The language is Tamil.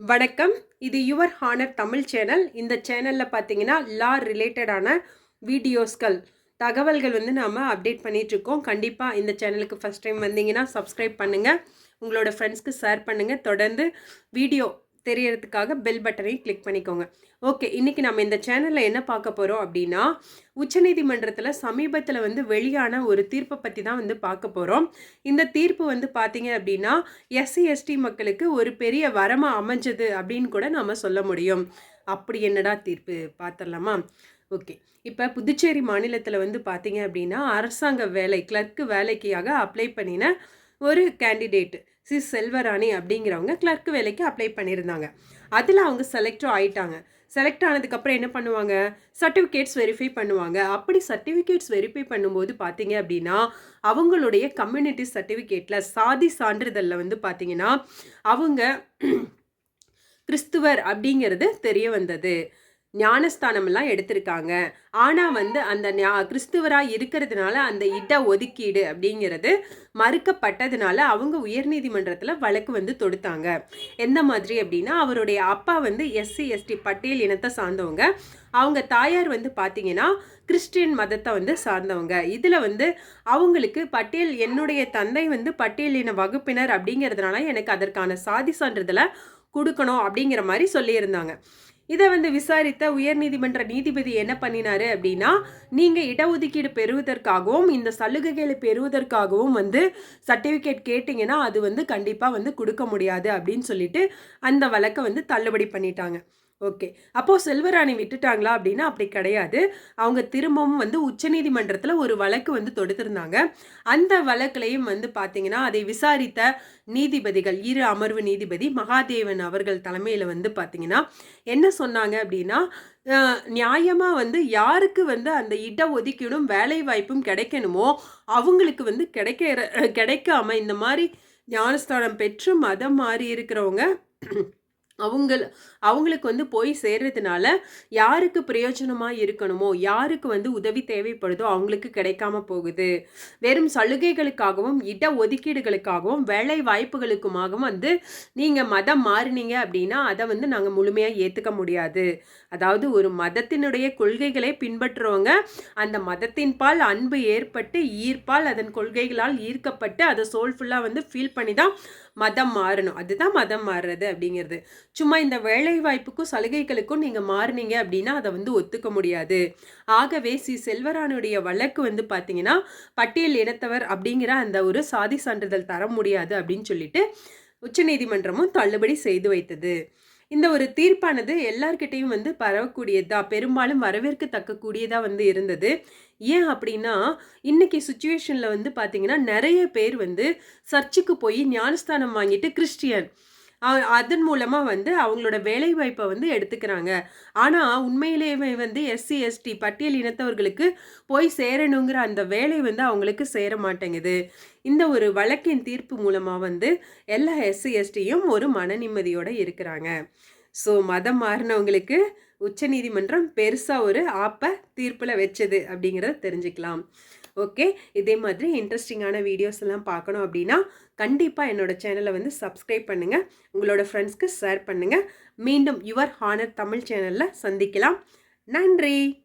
வணக்கம். இது யுவர் ஹானர் தமிழ் சேனல். இந்த சேனலில் பார்த்தீங்கன்னா லா ரிலேட்டடான வீடியோஸ்கள் தகவல்கள் நாம் அப்டேட் பண்ணிகிட்ருக்கோம். கண்டிப்பாக இந்த சேனலுக்கு ஃபஸ்ட் டைம் வந்தீங்கன்னா சப்ஸ்கிரைப் பண்ணுங்கள், உங்களோட ஃப்ரெண்ட்ஸ்க்கு ஷேர் பண்ணுங்கள். தொடர்ந்து வீடியோ தெரியறதுக்காக பெல் பட்டனையும் கிளிக் பண்ணிக்கோங்க. ஓகே, இன்றைக்கி நம்ம இந்த சேனலில் என்ன பார்க்க போகிறோம் அப்படின்னா, உச்சநீதிமன்றத்தில் சமீபத்தில் வெளியான ஒரு தீர்ப்பை பற்றி தான் பார்க்க போகிறோம். இந்த தீர்ப்பு பார்த்தீங்க அப்படின்னா எஸ்சி எஸ்டி மக்களுக்கு ஒரு பெரிய வரமாக அமைஞ்சது அப்படின்னு கூட நம்ம சொல்ல முடியும். அப்படி என்னடா தீர்ப்பு பார்த்துடலாமா? ஓகே, இப்போ புதுச்சேரி மாநிலத்தில் பார்த்தீங்க அப்படின்னா அரசாங்க வேலை கிளர்க்கு வேலைக்காக அப்ளை பண்ணின ஒரு கேண்டிடேட் செல்வராணி அப்படிங்கிறவங்க கிளர்க் வேலைக்கு அப்ளை பண்ணியிருந்தாங்க. அதில் அவங்க செலக்டும் ஆயிட்டாங்க. செலக்ட் ஆனதுக்கப்புறம் என்ன பண்ணுவாங்க, சர்டிஃபிகேட்ஸ் வெரிஃபை பண்ணுவாங்க. அப்படி சர்டிஃபிகேட்ஸ் வெரிஃபை பண்ணும்போது பார்த்தீங்க அப்படின்னா அவங்களுடைய கம்யூனிட்டி சர்டிஃபிகேட்டில் சாதி சான்றிதழில் பார்த்தீங்கன்னா அவங்க கிறிஸ்துவர் அப்படிங்கிறது தெரிய வந்தது. ஞானஸ்தானமெல்லாம் எடுத்திருக்காங்க. ஆனால் அந்த கிறிஸ்துவராக இருக்கிறதுனால அந்த இட ஒதுக்கீடு அப்படிங்கிறது மறுக்கப்பட்டதுனால அவங்க உயர்நீதிமன்றத்தில் வழக்கு தொடுத்தாங்க. எந்த மாதிரி அப்படின்னா, அவருடைய அப்பா எஸ்சி எஸ்டி பட்டியல் இனத்தை சார்ந்தவங்க, அவங்க தாயார் பார்த்தீங்கன்னா கிறிஸ்டியன் மதத்தை சார்ந்தவங்க. இதில் அவங்களுக்கு பட்டியல், என்னுடைய தந்தை பட்டியல் இன வகுப்பினர் அப்படிங்கிறதுனால எனக்கு அதற்கான சாதி சான்றிதழை கொடுக்கணும் அப்படிங்கிற மாதிரி சொல்லியிருந்தாங்க. இதை விசாரித்த உயர்நீதிமன்ற நீதிபதி என்ன பண்ணினாரு அப்படின்னா, நீங்கள் இடஒதுக்கீடு பெறுவதற்காகவும் இந்த சலுகைகளை பெறுவதற்காகவும் சர்டிஃபிகேட் கேட்டிங்கன்னா அது கண்டிப்பாக கொடுக்க முடியாது அப்படின்னு சொல்லிட்டு அந்த வழக்கை தள்ளுபடி பண்ணிட்டாங்க. ஓகே, அப்போது செல்வராணி விட்டுட்டாங்களா அப்படின்னா அப்படி கிடையாது. அவங்க திரும்பவும் உச்சநீதிமன்றத்தில் ஒரு வழக்கு தொடுத்திருந்தாங்க. அந்த வழக்குலையும் பார்த்தீங்கன்னா அதை விசாரித்த நீதிபதிகள், இரு அமர்வு நீதிபதி மகாதேவன் அவர்கள் தலைமையில் பார்த்தீங்கன்னா என்ன சொன்னாங்க அப்படின்னா, நியாயமாக யாருக்கு அந்த இட ஒதுக்கீடும் வேலை வாய்ப்பும் கிடைக்கணுமோ அவங்களுக்கு கிடைக்காம இந்த மாதிரி ஞானஸ்தானம் பெற்று மதம் மாறி இருக்கிறவங்க அவங்களுக்கு போய் சேர்றதுனால யாருக்கு பிரயோஜனமாக இருக்கணுமோ, யாருக்கு உதவி தேவைப்படுதோ அவங்களுக்கு கிடைக்காம போகுது. வெறும் சலுகைகளுக்காகவும் இட ஒதுக்கீடுகளுக்காகவும் வேலை வாய்ப்புகளுக்குமாகவும் நீங்கள் மதம் மாறினீங்க அப்படின்னா அதை நாங்கள் முழுமையாக ஏற்றுக்க முடியாது. அதாவது ஒரு மதத்தினுடைய கொள்கைகளை பின்பற்றுறவங்க அந்த மதத்தின் பால் அன்பு ஏற்பட்டு ஈர்ப்பால் அதன் கொள்கைகளால் ஈர்க்கப்பட்டு அதை சோல்ஃபுல்லாக ஃபீல் பண்ணி தான் மதம் மாறணும். அதுதான் மதம் மாறுறது அப்படிங்கிறது. சும்மா இந்த வேலை வாய்ப்புக்கும் சலுகைகளுக்கும் நீங்கள் மாறினீங்க அப்படின்னா அதை ஒத்துக்க முடியாது. ஆகவே செல்வரானுடைய வழக்கு பார்த்தீங்கன்னா பட்டியல் இனத்தவர் அப்படிங்கிற அந்த ஒரு சாதி சான்றிதழ் தர முடியாது அப்படின்னு சொல்லிட்டு உச்சநீதிமன்றமும் தள்ளுபடி செய்து வைத்தது. இந்த ஒரு தீர்ப்பானது எல்லார்கிட்டையும் பரவக்கூடியதா, பெரும்பாலும் வரவேற்கத்தக்கக்கூடியதாக இருந்தது. ஏன் அப்படின்னா இன்னைக்கு சுச்சுவேஷனில் பார்த்தீங்கன்னா நிறைய பேர் சர்ச்சுக்கு போய் ஞானஸ்தானம் வாங்கிட்டு கிறிஸ்டியன் அதன் மூலமாக அவங்களோட வேலைவாய்ப்பை எடுத்துக்கிறாங்க. ஆனால் உண்மையிலேயே எஸ்சி எஸ்டி பட்டியல் இனத்தவர்களுக்கு போய் சேரணுங்கிற அந்த வேலை அவங்களுக்கு சேர மாட்டேங்குது. இந்த ஒரு வழக்கின் தீர்ப்பு மூலமாக எல்லா எஸ்சி எஸ்டியும் ஒரு மன நிம்மதியோடு இருக்கிறாங்க. ஸோ மதம் மாறினவங்களுக்கு உச்சநீதிமன்றம் பெருசாக ஒரு ஆப்பை தீர்ப்பில் வச்சது அப்படிங்கிறத தெரிஞ்சுக்கலாம். ஓகே, இதே மாதிரி இன்ட்ரெஸ்டிங்கான வீடியோஸ் எல்லாம் பார்க்கணும் அப்படின்னா கண்டிப்பாக என்னோட சேனலை சப்ஸ்கிரைப் பண்ணுங்கள், உங்களோட ஃப்ரெண்ட்ஸ்க்கு ஷேர் பண்ணுங்கள். மீண்டும் யுவர் ஹானர் தமிழ் சேனலில் சந்திக்கலாம். நன்றி.